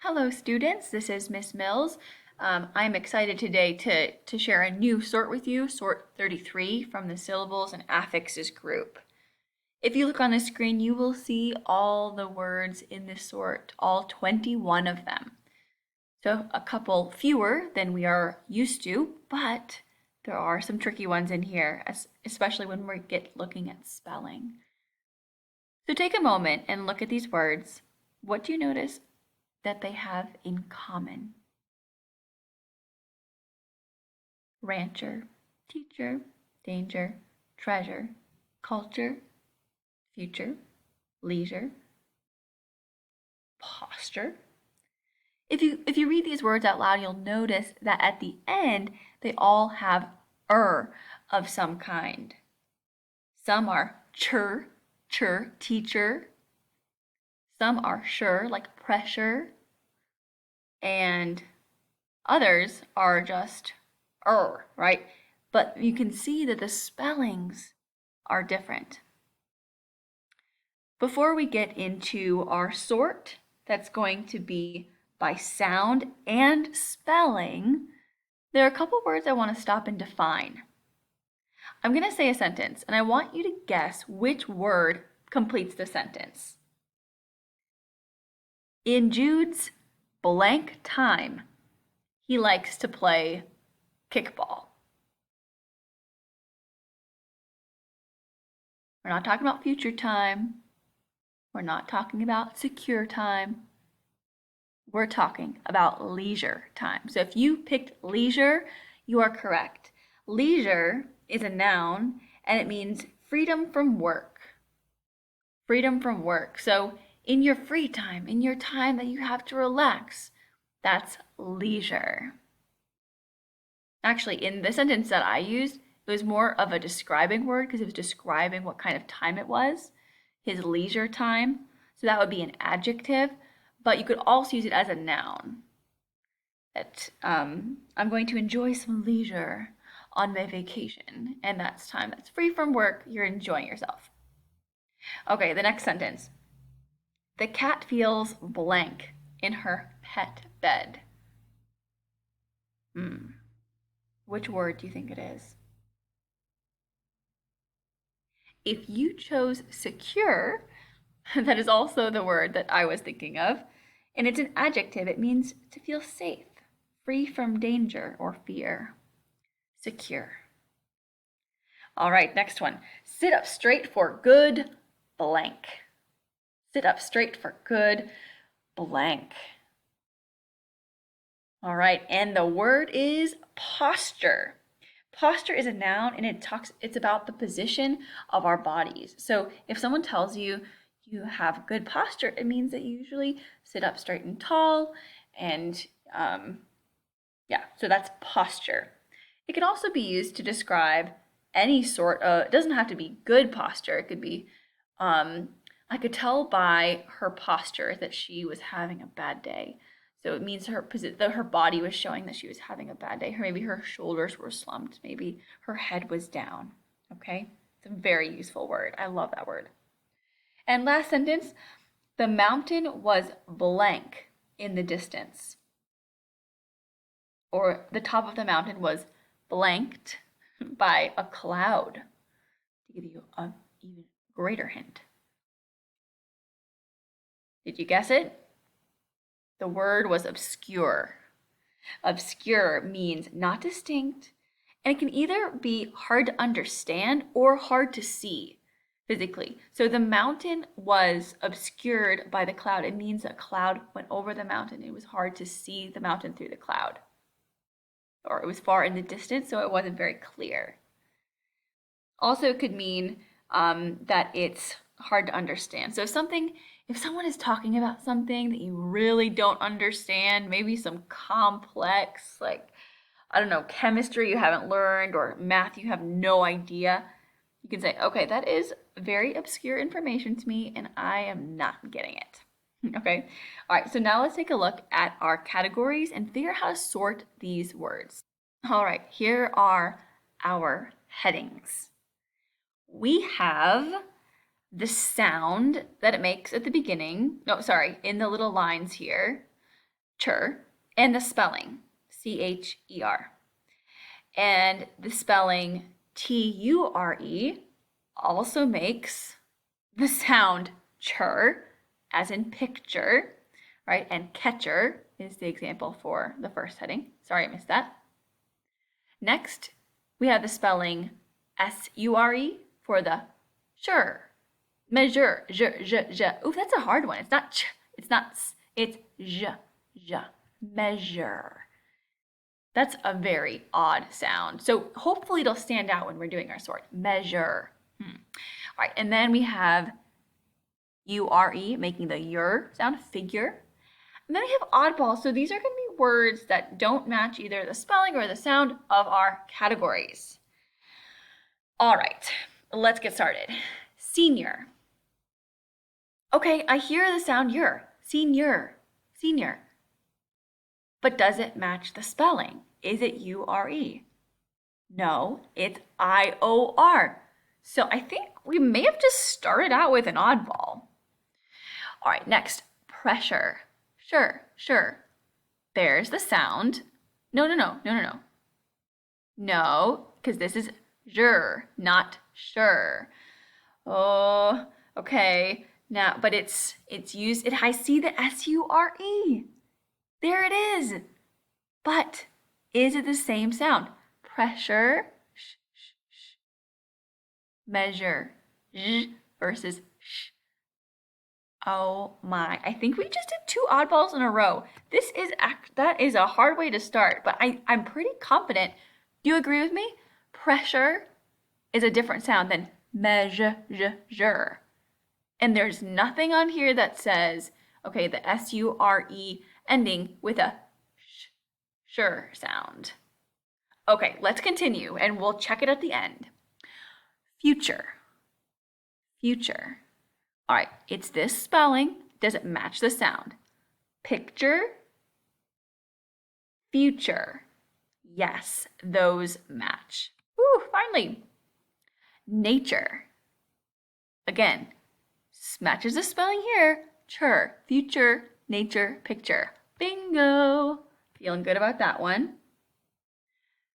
Hello students, this is Miss Mills. I'm excited today to share a new sort with you, sort 33 from the syllables and affixes group. If you look on the screen, you will see all the words in this sort, all 21 of them. So a couple fewer than we are used to, but there are some tricky ones in here, especially when we get looking at spelling. So take a moment and look at these words. What do you notice that they have in common? Rancher, teacher, danger, treasure, culture, future, leisure, posture. If you read these words out loud, you'll notice that at the end, they all have of some kind. Some are chur, teacher. Some are sure, like pressure. And others are just right? But you can see that the spellings are different. Before we get into our sort, that's going to be by sound and spelling, there are a couple words I want to stop and define. I'm going to say a sentence, and I want you to guess which word completes the sentence. In Jude's blank time, he likes to play kickball. We're not talking about future time. We're not talking about secure time. We're talking about leisure time. So if you picked leisure, you are correct. Leisure is a noun and it means freedom from work. Freedom from work. So in your free time, in your time that you have to relax, that's leisure. Actually, in the sentence that I used, it was more of a describing word because it was describing what kind of time it was, his leisure time. So that would be an adjective, but you could also use it as a noun. That I'm going to enjoy some leisure on my vacation, and that's time that's free from work. You're enjoying yourself. Okay, the next sentence. The cat feels blank in her pet bed. Which word do you think it is? If you chose secure, that is also the word that I was thinking of, and it's an adjective. It means to feel safe, free from danger or fear. Secure. All right, next one. Sit up straight for good blank. Sit up straight for good blank. All right, and the word is posture. Posture is a noun and it's about the position of our bodies. So if someone tells you you have good posture, it means that you usually sit up straight and tall and so that's posture. It can also be used to describe any sort of, it doesn't have to be good posture. It could be, I could tell by her posture that she was having a bad day. So it means her body was showing that she was having a bad day. Or maybe her shoulders were slumped. Maybe her head was down. Okay? It's a very useful word. I love that word. And last sentence, the mountain was blank in the distance. Or the top of the mountain was blanked by a cloud, to give you an even greater hint. Did you guess it? The word was obscure. Obscure means not distinct, and it can either be hard to understand or hard to see physically. So the mountain was obscured by the cloud. It means a cloud went over the mountain. It was hard to see the mountain through the cloud. Or it was far in the distance, so it wasn't very clear. Also, it could mean that it's hard to understand. So if someone is talking about something that you really don't understand, maybe some complex, like, I don't know, chemistry you haven't learned or math you have no idea, you can say, okay, that is very obscure information to me and I am not getting it. Okay, all right, so now let's take a look at our categories and figure out how to sort these words. All right, here are our headings. We have the sound that it makes at the beginning. No, sorry, in the little lines here. cher, and the spelling, C-H-E-R. And the spelling T-U-R-E also makes the sound cher, as in picture, right? And catcher is the example for the first heading. Sorry, I missed that. Next, we have the spelling S-U-R-E for the sure. Measure, je. Ooh, that's a hard one. It's not ch, it's not s, it's je. Measure. That's a very odd sound. So hopefully it'll stand out when we're doing our sort. Measure. All right, and then we have U-R-E, making the yer sound, figure. And then we have oddball. So these are going to be words that don't match either the spelling or the sound of our categories. All right, let's get started. Senior. Okay, I hear the sound yer. Senior. But does it match the spelling? Is it U-R-E? No, it's I-O-R. So I think we may have just started out with an oddball. All right, next, pressure. Sure. There's the sound. No. No, because this is sure, not sure. Oh, okay. Now, but it's used, I see the S-U-R-E. There it is. But is it the same sound? Pressure, sh. Measure, sh versus sh. Oh my, I think we just did 2 oddballs in a row. That is a hard way to start, but I'm pretty confident. Do you agree with me? Pressure is a different sound than measure. And there's nothing on here that says, okay, the S-U-R-E ending with a sure sound. Okay, let's continue and we'll check it at the end. Future. All right, it's this spelling. Does it match the sound? Picture, future. Yes, those match. Woo, finally. Nature. Again, matches the spelling here. Future, nature, picture. Bingo. Feeling good about that one.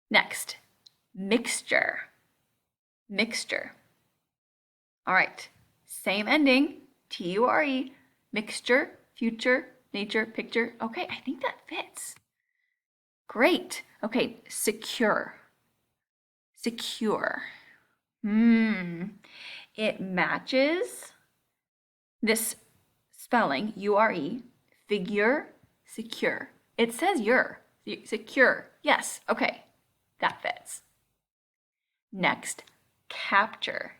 Next, mixture. All right, same ending, T-U-R-E, mixture, future, nature, picture. Okay, I think that fits. Great. Okay, secure. It matches this spelling, U-R-E, figure, secure. It says secure. Yes, okay, that fits. Next, capture.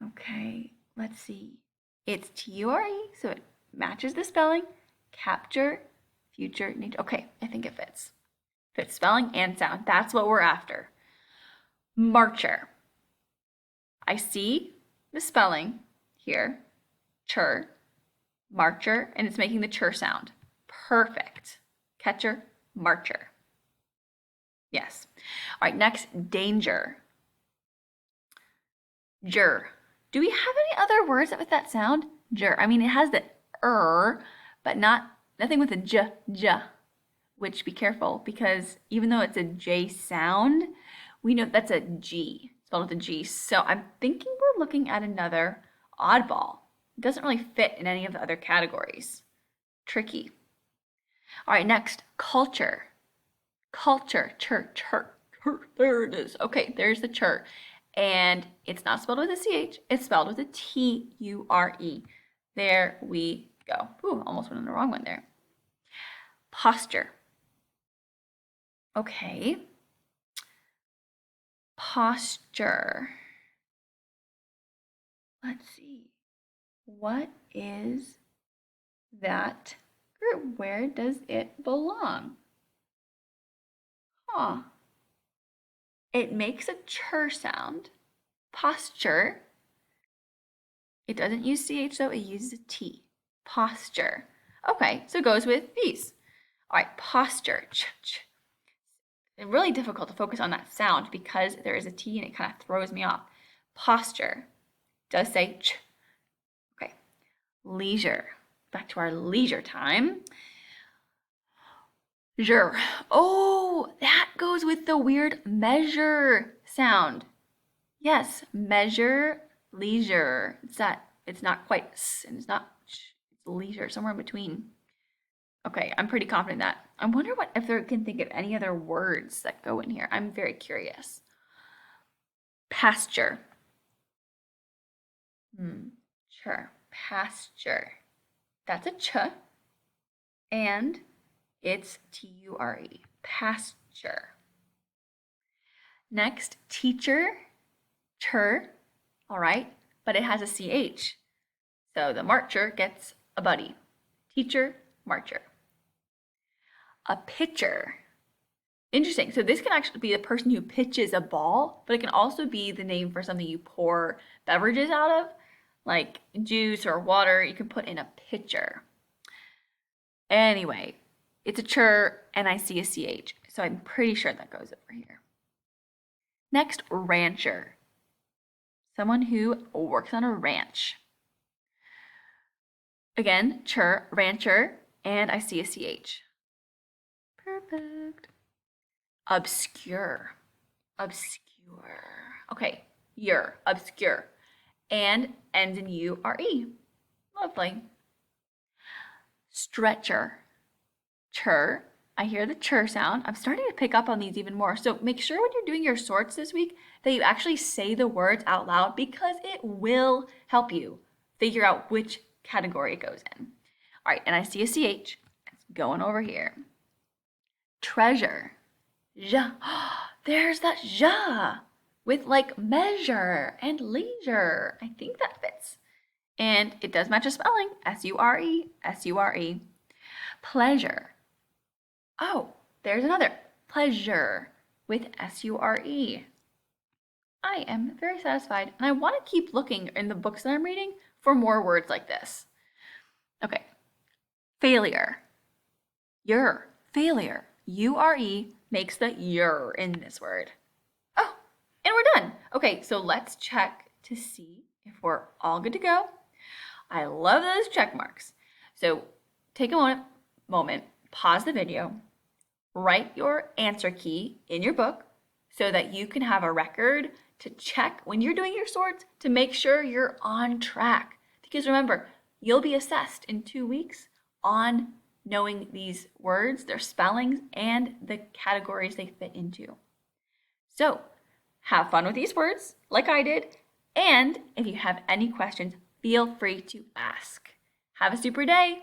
Okay, let's see. It's T-U-R-E, so it matches the spelling. Capture, future, nature. Okay, I think it fits. Fits spelling and sound. That's what we're after. Marcher. I see the spelling here, chur, marcher, and it's making the chur sound. Perfect. Catcher, marcher. Yes. All right, next, danger. Jur. Do we have any other words with that sound? Jur. I mean, it has the but nothing with a j, which be careful because even though it's a J sound, we know that's a G, spelled with a G. So I'm thinking we're looking at another oddball. It doesn't really fit in any of the other categories. Tricky. All right, next, culture. Chur. There it is. Okay, there's the chur. And it's not spelled with a CH, it's spelled with a T-U-R-E. There we go. Ooh, almost went on the wrong one there. Posture. Okay. Posture. Let's see. What is that group? Where does it belong? It makes a chur sound. Posture. It doesn't use CH though, it uses a T. Posture. Okay, so it goes with these. All right, posture. It's really difficult to focus on that sound because there is a T and it kind of throws me off. Posture does say ch. Okay, leisure. back to our leisure time. Leisure. Oh, that goes with the weird measure sound. Yes, measure, leisure. It's not quite s, and it's not sh, it's leisure, somewhere in between. Okay, I'm pretty confident in that. I wonder if they can think of any other words that go in here. I'm very curious. Pasture. Sure. Pasture. That's a ch, and it's T-U-R-E. Pasture. Next, teacher. Chur. All right, but it has a CH. So the marcher gets a buddy. Teacher, marcher. A pitcher. Interesting. So this can actually be the person who pitches a ball, but it can also be the name for something you pour beverages out of, like juice or water. You can put in a pitcher. Anyway, it's a chur and I see a CH, so I'm pretty sure that goes over here. Next, rancher. Someone who works on a ranch. Again, chur, rancher, and I see a CH. Perfect. Obscure. Obscure. Okay, obscure. And ends in U-R-E. Lovely. Stretcher. Chur. I hear the chur sound. I'm starting to pick up on these even more. So make sure when you're doing your sorts this week that you actually say the words out loud because it will help you figure out which category it goes in. All right, and I see a CH. It's going over here. Treasure. Ja. There's that ja with like measure and leisure. I think that fits. And it does match a spelling. S-U-R-E, S-U-R-E. Pleasure. Oh, there's another. Pleasure with S-U-R-E. I am very satisfied, and I want to keep looking in the books that I'm reading for more words like this. Okay. Failure. Failure. U-R-E makes the yer in this word. Oh, and we're done. Okay, so let's check to see if we're all good to go. I love those check marks. So take a moment, pause the video, write your answer key in your book so that you can have a record to check when you're doing your sorts to make sure you're on track. Because remember, you'll be assessed in 2 weeks on knowing these words, their spellings, and the categories they fit into. So have fun with these words like I did. And if you have any questions, feel free to ask. Have a super day.